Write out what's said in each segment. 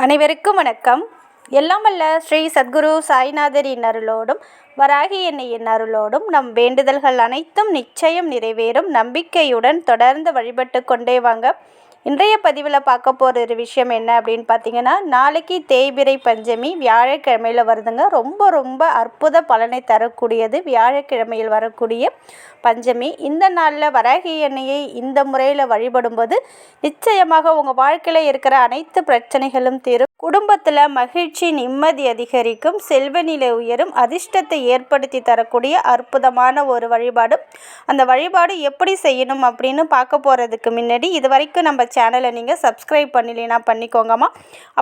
அனைவருக்கும் வணக்கம். எல்லாம் வல்ல ஸ்ரீ சத்குரு சாய்நாதரின் அருளோடும் வராகி அன்னையின் அருளோடும் நம் வேண்டுதல்கள் அனைத்தும் நிச்சயம் நிறைவேறும் நம்பிக்கையுடன் தொடர்ந்து வழிபட்டு கொண்டே வாங்க. இன்றைய பதிவில் பார்க்க போகிற ஒரு விஷயம் என்ன அப்படின்னு பார்த்தீங்கன்னா, நாளைக்கு தேய்பிறை பஞ்சமி வியாழக்கிழமையில் வருதுங்க. ரொம்ப அற்புத பலனை தரக்கூடியது வியாழக்கிழமையில் வரக்கூடிய பஞ்சமி. இந்த நாளில் வராகி அன்னையை இந்த முறையில் வழிபடும்போது நிச்சயமாக உங்கள் வாழ்க்கையில் இருக்கிற அனைத்து பிரச்சனைகளும் தீரும். குடும்பத்தில் மகிழ்ச்சி நிம்மதி அதிகரிக்கும், செல்வ நிலை உயரும், அதிர்ஷ்டத்தை ஏற்படுத்தி தரக்கூடிய அற்புதமான ஒரு வழிபாடு. அந்த வழிபாடு எப்படி செய்யணும் அப்படின்னு பார்க்க போகிறதுக்கு முன்னாடி இது வரைக்கும் நம்ம சேனலை நீங்கள் சப்ஸ்கிரைப் பண்ணலைன்னா பண்ணிக்கோங்கம்மா.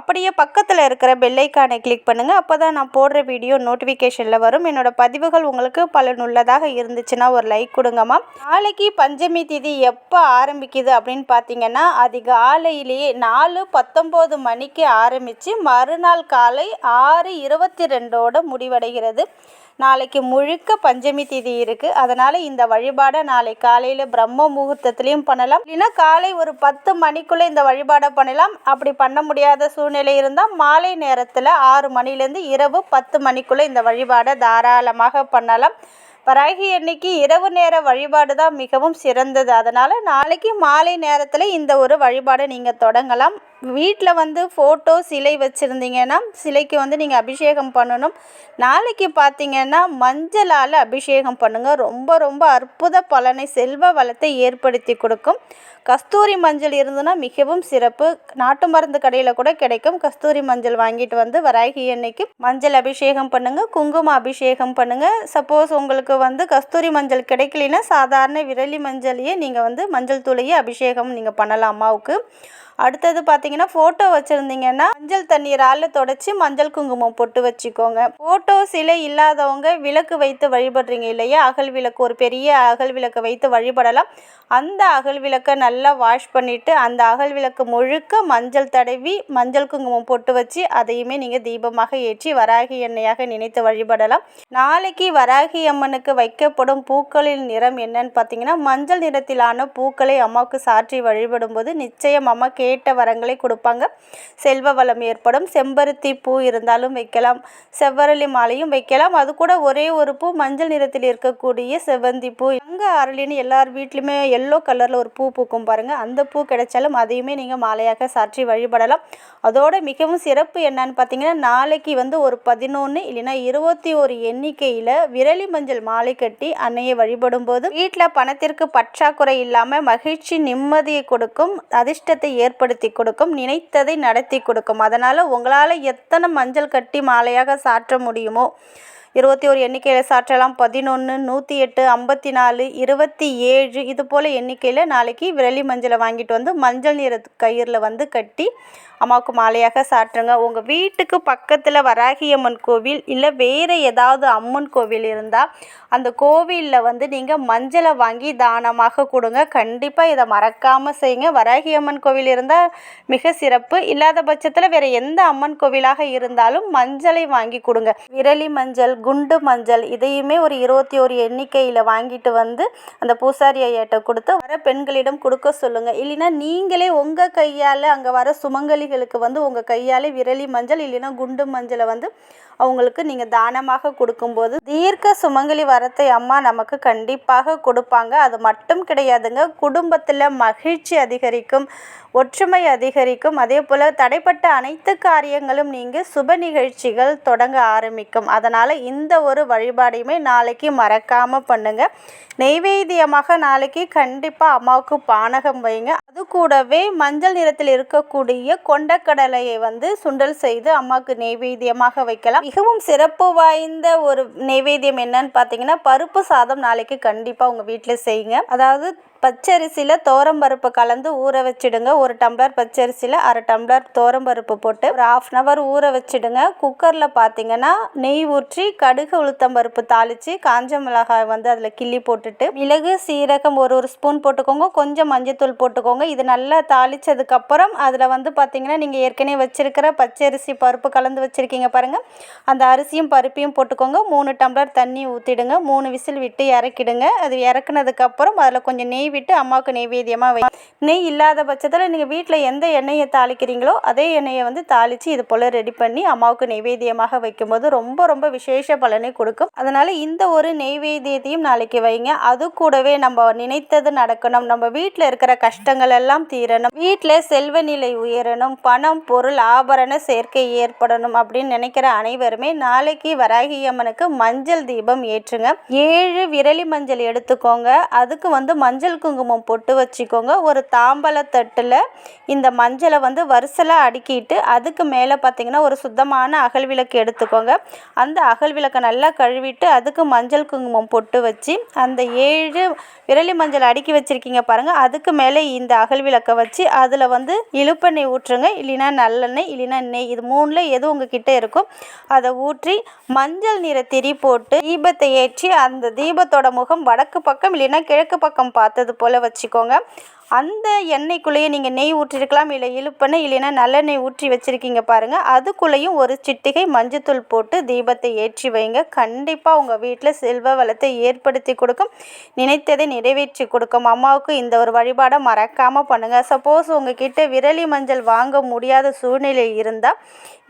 அப்படியே பக்கத்தில் இருக்கிற பெல்லைக்கானை கிளிக் பண்ணுங்கள். அப்போ தான் நான் போடுற வீடியோ நோட்டிஃபிகேஷனில் வரும். என்னோடய பதிவுகள் உங்களுக்கு பலனுள்ளதாக இருந்துச்சுன்னா ஒரு லைக் கொடுங்கம்மா. நாளைக்கு பஞ்சமி திதி எப்போ ஆரம்பிக்குது அப்படின்னு பார்த்தீங்கன்னா, அதிகாலையிலேயே 4:19 மணிக்கு ஆரம்பித்து மறுநாள் காலை 6:22 முடிவடைகிறது. நாளைக்கு முழுக்க பஞ்சமி திதி இருக்குது. அதனால் இந்த வழிபாடை நாளை காலையில் பிரம்ம முகூர்த்தத்துலேயும் பண்ணலாம், இல்லைன்னா காலை ஒரு 10 மணிக்குள்ளே இந்த வழிபாடை பண்ணலாம். அப்படி பண்ண முடியாத சூழ்நிலை இருந்தால் மாலை நேரத்தில் 6 மணிலேருந்து இரவு 10 மணிக்குள்ளே இந்த வழிபாடை தாராளமாக பண்ணலாம். வராகி அன்னைக்கு இரவு நேர வழிபாடு தான் மிகவும் சிறந்தது. அதனால் நாளைக்கு மாலை நேரத்தில் இந்த ஒரு வழிபாடை நீங்கள் தொடங்கலாம். வீட்டில் ஃபோட்டோ சிலை வச்சுருந்தீங்கன்னா சிலைக்கு நீங்கள் அபிஷேகம் பண்ணணும். நாளைக்கு பார்த்தீங்கன்னா மஞ்சளால் அபிஷேகம் பண்ணுங்கள். ரொம்ப அற்புத பலனை, செல்வ வளத்தை ஏற்படுத்தி கொடுக்கும். கஸ்தூரி மஞ்சள் இருந்ததுன்னா மிகவும் சிறப்பு. நாட்டு மருந்து கடையில் கூட கிடைக்கும். கஸ்தூரி மஞ்சள் வாங்கிட்டு வராகி அன்னைக்கு மஞ்சள் அபிஷேகம் பண்ணுங்கள், குங்கும அபிஷேகம் பண்ணுங்கள். சப்போஸ் உங்களுக்கு கஸ்தூரி மஞ்சள் கிடைக்கலனா சாதாரண விரலி மஞ்சளையே நீங்கள் மஞ்சள் தூளையே அபிஷேகம் நீங்கள் பண்ணலாம் அம்மாவுக்கு. அடுத்தது பார்த்தீங்கன்னா, ஃபோட்டோ வச்சுருந்தீங்கன்னா மஞ்சள் தண்ணீரால் தொடச்சி மஞ்சள் குங்குமம் பொட்டு வச்சுக்கோங்க. ஃபோட்டோ சிலை இல்லாதவங்க விளக்கு வைத்து வழிபடுறீங்க இல்லையா, அகல் விளக்கு, ஒரு பெரிய அகல் விளக்கை வைத்து வழிபடலாம். அந்த அகல் விளக்கை நல்லா வாஷ் பண்ணிவிட்டு அந்த அகல் விளக்கு முழுக்க மஞ்சள் தடவி மஞ்சள் குங்குமம் பொட்டு வச்சு அதையுமே நீங்கள் தீபமாக ஏற்றி வராகி எண்ணெயாக நினைத்து வழிபடலாம். நாளைக்கு வராகி அம்மனுக்கு வைக்கப்படும் பூக்களின் நிறம் என்னன்னு பார்த்தீங்கன்னா, மஞ்சள் நிறத்திலான பூக்களை அம்மாவுக்கு சாற்றி வழிபடும்போது நிச்சயம் அம்மா கேட்ட வரங்களை கொடுப்பாங்க. செல்வ வளம் ஏற்படும். செம்பருத்தி பூ இருந்தாலும் வைக்கலாம், செவ்வரளி மாலையும் வைக்கலாம். அது கூட ஒரே ஒரு பூ மஞ்சள் நிறத்தில் இருக்கக்கூடிய செவ்வந்தி பூ, அங்கே அரளின்னு எல்லார் வீட்லையுமே எல்லோ கலரில் ஒரு பூ பூக்கும் பாருங்கள், அந்த பூ கிடைச்சாலும் அதையுமே நீங்கள் மாலையாக சாற்றி வழிபடலாம். அதோட மிகவும் சிறப்பு என்னன்னு பார்த்தீங்கன்னா, நாளைக்கு ஒரு 11 இல்லைன்னா 21 எண்ணிக்கையில் விரலி மஞ்சள் மாலை கட்டி அன்னையை வழிபடும் போது வீட்டில் பணத்திற்கு பற்றாக்குறை இல்லாமல் மகிழ்ச்சி நிம்மதியை கொடுக்கும், அதிர்ஷ்டத்தை ஏற்படுத்தி கொடுக்கும், நினைத்ததை நடத்தி கொடுக்கும். அதனால் உங்களால் எத்தனை மஞ்சள் கட்டி மாலையாக சாற்ற முடியுமோ 21 எண்ணிக்கையில் சாற்றலாம். 11, 108, 54, 27 இது போல் எண்ணிக்கையில் நாளைக்கு விரலி மஞ்சளை வாங்கிட்டு மஞ்சள் நிற கயிறில் கட்டி அம்மாவுக்கு மாலையாக சாற்றுங்க. உங்கள் வீட்டுக்கு பக்கத்தில் வராகி அம்மன் கோவில் இல்லை வேறு ஏதாவது அம்மன் கோவில் இருந்தால் அந்த கோவிலில் நீங்கள் மஞ்சளை வாங்கி தானமாக கொடுங்க. கண்டிப்பாக இதை மறக்காமல் செய்யுங்க. வராகி அம்மன் கோவில் இருந்தால் மிக சிறப்பு. இல்லாத பட்சத்தில் வேறு எந்த அம்மன் கோவிலாக இருந்தாலும் மஞ்சளை வாங்கி கொடுங்க. விரலி மஞ்சள், குண்டு மஞ்சள் இதையுமே ஒரு 21 எண்ணிக்கையில் வாங்கிட்டு அந்த பூசாரி ஐயாட்ட கொடுத்து வர பெண்களிடம் கொடுக்க சொல்லுங்கள். இல்லைன்னா நீங்களே உங்கள் கையால் அங்கே வர சுமங்கலிகளுக்கு உங்கள் கையால் விரலி மஞ்சள் இல்லைன்னா குண்டு மஞ்சளை அவங்களுக்கு நீங்கள் தானமாக கொடுக்கும்போது தீர்க்க சுமங்கலி வரத்தை அம்மா நமக்கு கண்டிப்பாக கொடுப்பாங்க. அது மட்டும் கிடையாதுங்க, குடும்பத்தில் மகிழ்ச்சி அதிகரிக்கும், ஒற்றுமை அதிகரிக்கும். அதே போல் தடைப்பட்ட அனைத்து காரியங்களும் நீங்கள் சுப நிகழ்ச்சிகள் தொடங்க ஆரம்பிக்கும். அதனால் இந்த ஒரு வழிபாடையுமே நாளைக்கு மறக்காமல் பண்ணுங்கள். நெய்வேத்தியமாக நாளைக்கு கண்டிப்பாக அம்மாவுக்கு பானகம் வைங்க. அது கூடவே மஞ்சள் நிறத்தில் இருக்கக்கூடிய கொண்டக்கடலையை சுண்டல் செய்து அம்மாவுக்கு நெய்வேத்தியமாக வைக்கலாம். மிகவும் சிறப்பு வாய்ந்த ஒரு நெய்வேத்தியம் என்னன்னு பார்த்தீங்கன்னா, பருப்பு சாதம் நாளைக்கு கண்டிப்பாக உங்கள் வீட்டில் செய்யுங்க. அதாவது பச்சரிசியில் தோரம்பருப்பு கலந்து ஊற வச்சுடுங்க. 1 டம்ளர் பச்சரிசியில் 1/2 டம்ளர் தோரம்பருப்பு போட்டு ஒரு 1/2 அன் ஊற வச்சுடுங்க. குக்கரில் பார்த்தீங்கன்னா நெய் ஊற்றி கடுகு உளுத்தம்பருப்பு தாளித்து காஞ்ச மிளகாய் அதில் கிள்ளி போட்டுட்டு மிளகு சீரகம் ஒரு ஸ்பூன் போட்டுக்கோங்க, கொஞ்சம் மஞ்சத்தூள் போட்டுக்கோங்க. இது நல்லா தாளித்ததுக்கப்புறம் அதில் பார்த்தீங்கன்னா நீங்கள் ஏற்கனவே வச்சுருக்கிற பச்சரிசி பருப்பு கலந்து வச்சுருக்கீங்க பாருங்கள், அந்த அரிசியும் பருப்பையும் போட்டுக்கோங்க. 3 டம்ளர் தண்ணி ஊற்றிடுங்க. 3 விசில் விட்டு இறக்கிடுங்க. அது இறக்குனதுக்கப்புறம் அதில் கொஞ்சம் நெய் நெய் விட்டு அம்மாவுக்கு நெய்வேத்தியமாக வை. நெய் இல்லாத பட்சத்தில் நீங்கள் வீட்டில் எந்த எண்ணெயை தாளிக்கிறீங்களோ அதே எண்ணெயை வந்து தாளித்து இது போல் ரெடி பண்ணி அம்மாவுக்கு நெய்வேத்தியமாக வைக்கும்போது ரொம்ப ரொம்ப விசேஷ பலனை கொடுக்கும். அதனால் இந்த ஒரு நெய்வேத்தியத்தையும் நாளைக்கு வைங்க. அது கூடவே நம்ம நினைத்தது நடக்கணும், நம்ம வீட்டில் இருக்கிற கஷ்டங்கள் எல்லாம் தீரணும், வீட்டில் செல்வ நிலை உயரணும், பணம் பொருள் ஆபரண சேர்க்கை ஏற்படணும் அப்படின்னு நினைக்கிற அனைவருமே நாளைக்கு வராகி அம்மனுக்கு மஞ்சள் தீபம் ஏற்றுங்க. 7 விரலி மஞ்சள் எடுத்துக்கோங்க. அதுக்கு வந்து மஞ்சள் குங்குமம் பொட்டு வச்சுக்கோங்க. ஒரு தாம்பலத்தட்டில் இந்த மஞ்சளை வந்து வரிசலாக அடுக்கிட்டு அதுக்கு மேலே பார்த்திங்கன்னா ஒரு சுத்தமான அகல் விளக்கு எடுத்துக்கோங்க. அந்த அகல் விளக்கை நல்லா கழுவிட்டு அதுக்கு மஞ்சள் குங்குமம் பொட்டு வச்சு அந்த 7 விரலி மஞ்சள் அடுக்கி வச்சுருக்கீங்க பாருங்கள், அதுக்கு மேலே இந்த அகல் விளக்கை வச்சு அதில் வந்து இழுப்பெண்ணெய் ஊற்றுங்க. இல்லைன்னா நல்லெண்ணெய், இல்லைன்னா நெய், இது 3ல் எது உங்ககிட்ட இருக்கும் அதை ஊற்றி மஞ்சள் நிற திரி போட்டு தீபத்தை ஏற்றி அந்த தீபத்தோட முகம் வடக்கு பக்கம் இல்லைன்னா கிழக்கு பக்கம் பார்த்தது போல் வச்சுக்கோங்க. அந்த எண்ணெய்க்குள்ளேயே நீங்கள் நெய் ஊற்றிருக்கலாம், இல்லை இழுப்பெண்ணெய் இல்லைன்னா நல்லெண்ணெய் ஊற்றி வச்சுருக்கீங்க பாருங்கள், அதுக்குள்ளேயும் ஒரு சிட்டிகை மஞ்சத்தூள் போட்டு தீபத்தை ஏற்றி வைங்க. கண்டிப்பாக உங்கள் வீட்டில் செல்வ வளத்தை ஏற்படுத்தி கொடுக்கும், நினைத்ததை நிறைவேற்றி கொடுக்கும். அம்மாவுக்கு இந்த ஒரு வழிபாடை மறக்காமல் பண்ணுங்கள். சப்போஸ் உங்ககிட்ட விரலி மஞ்சள் வாங்க முடியாத சூழ்நிலை இருந்தால்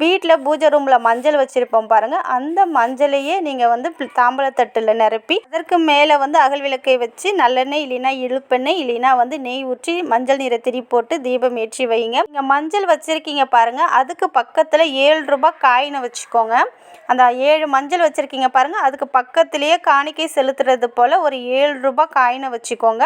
வீட்டில் பூஜை ரூமில் மஞ்சள் வச்சுருப்போம் பாருங்கள், அந்த மஞ்சளையே நீங்கள் வந்து தாம்பலத்தட்டில் நிரப்பி அதற்கு மேலே வந்து அகல் விளக்கை வச்சு நல்லெண்ணெய் இல்லைன்னா இழுப்பெண்ணெய் இல்லைன்னா வந்து நெய் ஊற்றி மஞ்சள் நிற திரி போட்டு தீபம் ஏற்றி வைங்க. நீங்கள் மஞ்சள் வச்சுருக்கீங்க பாருங்கள், அதுக்கு பக்கத்தில் 7 ரூபாய் காயினை வச்சுக்கோங்க. அந்த 7 மஞ்சள் வச்சுருக்கீங்க பாருங்கள், அதுக்கு பக்கத்துலேயே காணிக்கை செலுத்துறது போல் ஒரு 7 ரூபாய் காயினை வச்சுக்கோங்க.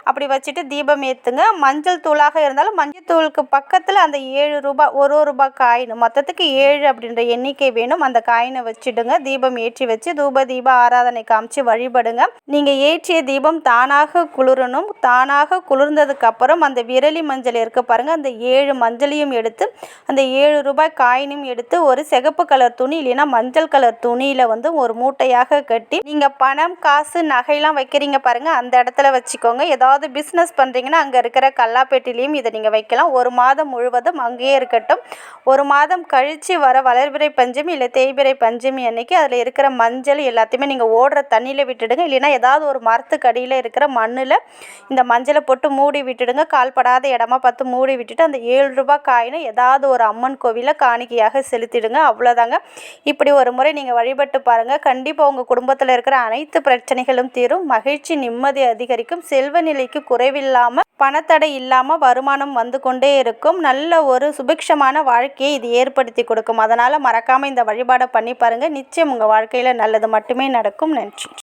அப்படி வச்சுட்டு தீபம் ஏற்றுங்க. மஞ்சள் தூளாக இருந்தாலும் மஞ்சள் தூளுக்கு பக்கத்தில் அந்த 7 ரூபாய், 1 ரூபாய் காயின், மொத்தத்துக்கு 7 அப்படின்ற எண்ணிக்கை வேணும். அந்த காயினை வச்சுடுங்க. தீபம் ஏற்றி வச்சு தூப தீப ஆராதனை காமிச்சு வழிபடுங்க. நீங்கள் ஏற்றிய தீபம் தானாக குளிரணும். தானாக குளிர்ந்ததுக்கு அப்புறம் அந்த விரலி மஞ்சள் இருக்க பாருங்கள், அந்த 7 மஞ்சளையும் எடுத்து அந்த 7 ரூபாய் காயினையும் எடுத்து ஒரு சிகப்பு கலர் துணி இல்லைன்னா மஞ்சள் கலர் துணியில் வந்து ஒரு மூட்டையாக கட்டி நீங்கள் பணம் காசு நகையெல்லாம் வைக்கிறீங்க பாருங்கள், அந்த இடத்துல வச்சுக்கோங்க. ஏதாவது பிஸ்னஸ் பண்ணுறீங்கன்னா அங்கே இருக்கிற கல்லாப்பேட்டிலையும் இதை நீங்கள் வைக்கலாம். 1 மாதம் முழுவதும் அங்கேயே இருக்கட்டும். 1 மாதம் கழித்து வர வளர்பிறை பஞ்சமி இல்லை தேய்பிறை பஞ்சமி அன்னைக்கு அதில் இருக்கிற மஞ்சள் எல்லாத்தையுமே நீங்கள் ஓடுற தண்ணியில் விட்டுடுங்க. இல்லைன்னா ஏதாவது ஒரு மரத்துக்கு அடியில் இருக்கிற மண்ணில் இந்த மஞ்சளை போட்டு மூடி விட்டுடுங்க. கால்படாத இடமா பார்த்து மூடி விட்டுட்டு அந்த 7 ரூபாய் காயினை ஏதாவது ஒரு அம்மன் கோவிலில் காணிக்கையாக செலுத்திடுங்க. அவ்வளோதாங்க. இப்படி ஒரு முறை நீங்கள் வழிபட்டு பாருங்கள். கண்டிப்பாக உங்கள் குடும்பத்தில் இருக்கிற அனைத்து பிரச்சனைகளும் தீரும், மகிழ்ச்சி நிம்மதி அதிகரிக்கும், செல்வ நிலைக்கு குறைவில்லாமல் பணத்தடை இல்லாமல் வருமானம் வந்து கொண்டே இருக்கும். நல்ல ஒரு சுபிக்ஷமான வாழ்க்கையை இது ஏற்படுத்தி கொடுக்கும். அதனால் மறக்காமல் இந்த வழிபாடை பண்ணி பாருங்கள். நிச்சயம் உங்கள் வாழ்க்கையில் நல்லது மட்டுமே நடக்கும். நன்றி.